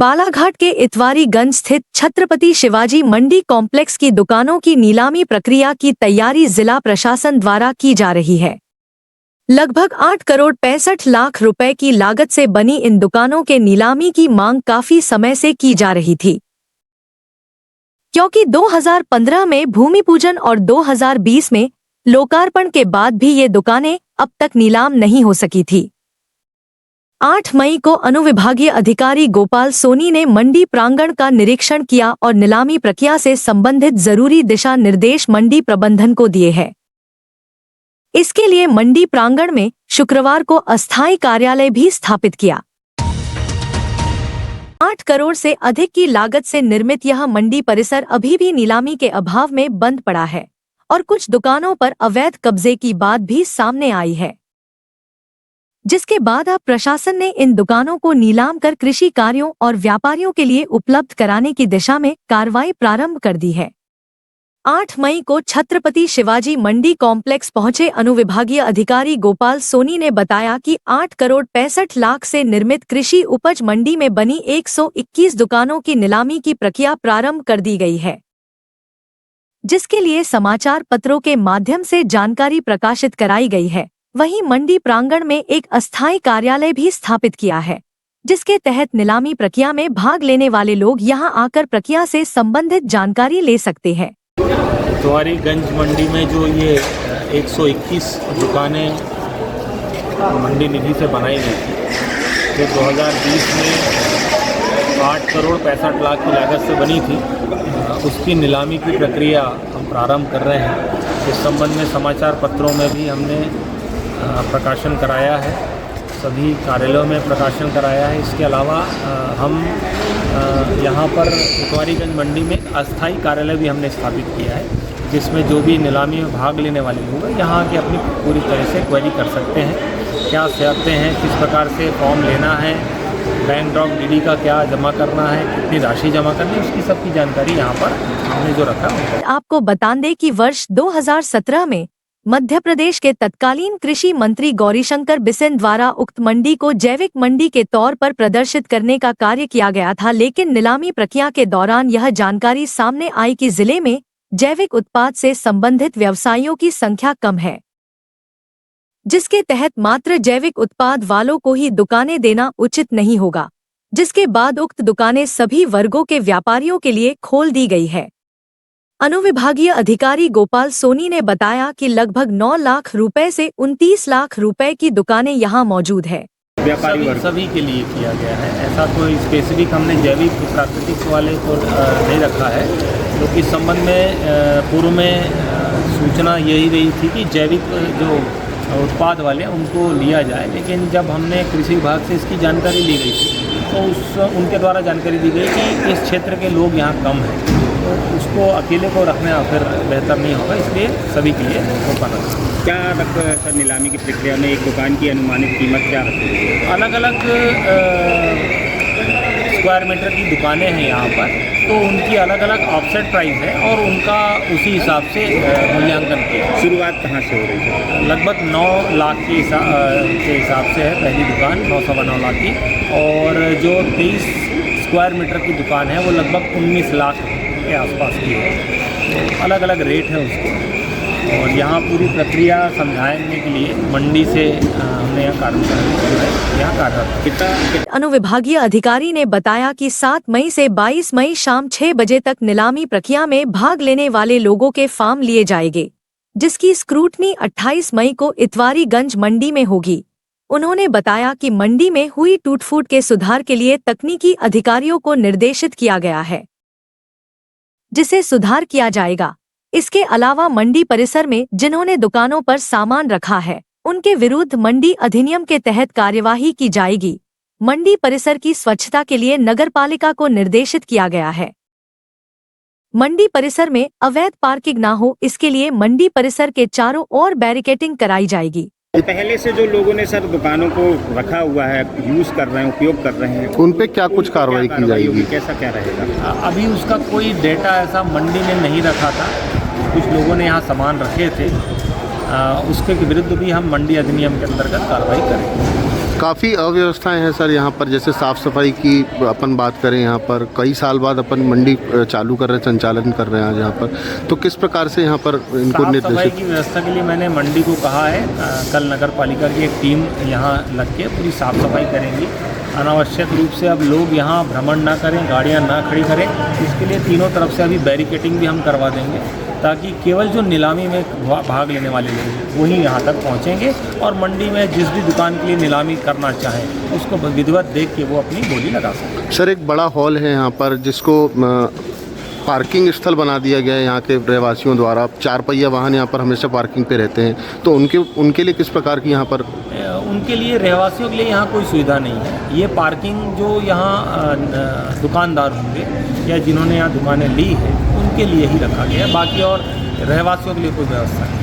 बालाघाट के इतवारीगंज स्थित छत्रपति शिवाजी मंडी कॉम्प्लेक्स की दुकानों की नीलामी प्रक्रिया की तैयारी जिला प्रशासन द्वारा की जा रही है। लगभग 8 करोड़ 65 लाख रुपए की लागत से बनी इन दुकानों के नीलामी की मांग काफी समय से की जा रही थी, क्योंकि 2015 में भूमि पूजन और 2020 में लोकार्पण के बाद भी ये दुकानें अब तक नीलाम नहीं हो सकी थी। 8 मई को अनुविभागीय अधिकारी गोपाल सोनी ने मंडी प्रांगण का निरीक्षण किया और नीलामी प्रक्रिया से संबंधित जरूरी दिशा निर्देश मंडी प्रबंधन को दिए हैं। इसके लिए मंडी प्रांगण में शुक्रवार को अस्थायी कार्यालय भी स्थापित किया। 8 करोड़ से अधिक की लागत से निर्मित यह मंडी परिसर अभी भी नीलामी के अभाव में बंद पड़ा है और कुछ दुकानों पर अवैध कब्जे की बात भी सामने आई है, जिसके बाद अब प्रशासन ने इन दुकानों को नीलाम कर कृषि कार्यों और व्यापारियों के लिए उपलब्ध कराने की दिशा में कार्रवाई प्रारंभ कर दी है। 8 मई को छत्रपति शिवाजी मंडी कॉम्प्लेक्स पहुंचे अनुविभागीय अधिकारी गोपाल सोनी ने बताया कि 8 करोड़ 65 लाख से निर्मित कृषि उपज मंडी में बनी 121 दुकानों की नीलामी की प्रक्रिया प्रारंभ कर दी गई है, जिसके लिए समाचार पत्रों के माध्यम से जानकारी प्रकाशित कराई गई है। वहीं मंडी प्रांगण में एक अस्थायी कार्यालय भी स्थापित किया है, जिसके तहत नीलामी प्रक्रिया में भाग लेने वाले लोग यहां आकर प्रक्रिया से संबंधित जानकारी ले सकते हैं। इतवारीगंज मंडी में जो ये 121 दुकानें मंडी निधि से बनाई गई थी, जो 2020 में 8 करोड़ 65 लाख की लागत से बनी थी, उसकी नीलामी की प्रक्रिया हम प्रारंभ कर रहे हैं। इस संबंध में समाचार पत्रों में भी हमने प्रकाशन कराया है, सभी कार्यालयों में प्रकाशन कराया है। इसके अलावा हम यहाँ पर इतवारीगंज मंडी में अस्थायी कार्यालय भी हमने स्थापित किया है, जिसमें जो भी नीलामी में भाग लेने वाले लोग हैं यहाँ आके अपनी पूरी तरह से क्वेरी कर सकते हैं, क्या शर्तें हैं, किस प्रकार से फॉर्म लेना है, बैंक ड्रॉप डीडी का क्या जमा करना है, कितनी राशि जमा करनी है, उसकी सबकी जानकारी यहाँ पर हमने जो रखा है। आपको बता दें कि वर्ष 2017 में मध्य प्रदेश के तत्कालीन कृषि मंत्री गौरीशंकर बिसेन द्वारा उक्त मंडी को जैविक मंडी के तौर पर प्रदर्शित करने का कार्य किया गया था, लेकिन नीलामी प्रक्रिया के दौरान यह जानकारी सामने आई कि जिले में जैविक उत्पाद से संबंधित व्यवसायियों की संख्या कम है, जिसके तहत मात्र जैविक उत्पाद वालों को ही दुकानें देना उचित नहीं होगा, जिसके बाद उक्त दुकानें सभी वर्गों के व्यापारियों के लिए खोल दी गई है। अनुविभागीय अधिकारी गोपाल सोनी ने बताया कि लगभग 9 लाख रुपए से 29 लाख रुपए की दुकानें यहां मौजूद है। व्यापारी सभी के लिए किया गया है, ऐसा कोई स्पेसिफिक हमने जैविक प्राकृतिक वाले को नहीं रखा है, क्योंकि इस संबंध में पूर्व में सूचना यही रही थी कि जैविक जो उत्पाद वाले उनको लिया जाए, लेकिन जब हमने कृषि विभाग से इसकी जानकारी ली गई थी तो उनके द्वारा जानकारी दी गई कि इस क्षेत्र के लोग यहाँ कम हैं, तो उसको अकेले को रखना फिर बेहतर नहीं होगा, इसलिए सभी के लिए ओपन है। क्या रखा है सर नीलामी की प्रक्रिया में? एक दुकान की अनुमानित कीमत क्या रखी है? अलग अलग स्क्वायर मीटर की दुकानें हैं यहाँ पर, तो उनकी अलग अलग ऑफसेट प्राइस है और उनका उसी हिसाब से मूल्यांकन किया। शुरुआत कहाँ से हो रही है? लगभग 9 लाख के हिसाब से है पहली दुकान, 9-9 लाख की, और जो 23 स्क्वायर मीटर की दुकान है वो लगभग 19 लाख के आसपास की है। अलग अलग रेट है उसके, और यहाँ पूरी प्रक्रिया समझाने के लिए मंडी से हमने यहाँ कार्यरत। अनुविभागीय अधिकारी ने बताया कि 7 मई से 22 मई शाम 6 बजे तक नीलामी प्रक्रिया में भाग लेने वाले लोगों के फॉर्म लिए जाएंगे, जिसकी स्क्रूटनी 28 मई को इतवारीगंज मंडी में होगी। उन्होंने बताया कि मंडी में हुई टूट-फूट के सुधार के लिए तकनीकी अधिकारियों को निर्देशित किया गया है, जिसे सुधार किया जाएगा। इसके अलावा मंडी परिसर में जिन्होंने दुकानों पर सामान रखा है, उनके विरुद्ध मंडी अधिनियम के तहत कार्यवाही की जाएगी। मंडी परिसर की स्वच्छता के लिए नगरपालिका को निर्देशित किया गया है। मंडी परिसर में अवैध पार्किंग न हो, इसके लिए मंडी परिसर के चारों ओर बैरिकेडिंग कराई जाएगी। पहले से जो लोगों ने सर दुकानों को रखा हुआ है, यूज कर रहे हैं, उपयोग कर रहे हैं, उन पे क्या कुछ कार्रवाई की जाएगी? कैसा क्या रहेगा? अभी उसका कोई डेटा ऐसा मंडी में नहीं रखा था, कुछ लोगों ने यहाँ सामान रखे थे, उसके विरुद्ध भी हम मंडी अधिनियम के अंतर्गत कार्रवाई करेंगे। काफ़ी अव्यवस्थाएं हैं सर यहाँ पर, जैसे साफ़ सफाई की अपन बात करें, यहाँ पर कई साल बाद अपन मंडी चालू कर रहे हैं, संचालन कर रहे हैं आज यहाँ पर, तो किस प्रकार से यहाँ पर इनको साफ सफाई निर्देशित? की व्यवस्था के लिए मैंने मंडी को कहा है, कल नगर पालिका की एक टीम यहाँ लग के पूरी साफ़ सफाई करेंगी। अनावश्यक रूप से अब लोग यहाँ भ्रमण ना करें, गाड़ियाँ ना खड़ी करें, इसके लिए तीनों तरफ से अभी बैरिकेटिंग भी हम करवा देंगे, ताकि केवल जो नीलामी में भाग लेने वाले लोग हैं वही यहाँ तक पहुँचेंगे और मंडी में जिस भी दुकान के लिए नीलामी करना चाहें उसको विधिवत देख के वो अपनी बोली लगा सकें। सर एक बड़ा हॉल है यहाँ पर जिसको पार्किंग स्थल बना दिया गया है यहाँ के रहवासियों द्वारा, 4 पहिया वाहन यहाँ पर हमेशा पार्किंग पे रहते हैं, तो उनके लिए किस प्रकार की यहाँ पर? उनके लिए, रहवासियों के लिए यहाँ कोई सुविधा नहीं है। ये पार्किंग जो यहाँ दुकानदार होंगे या जिन्होंने यहाँ दुकानें ली है उनके लिए ही रखा गया है, बाकी और रहवासियों के लिए कोई व्यवस्था नहीं।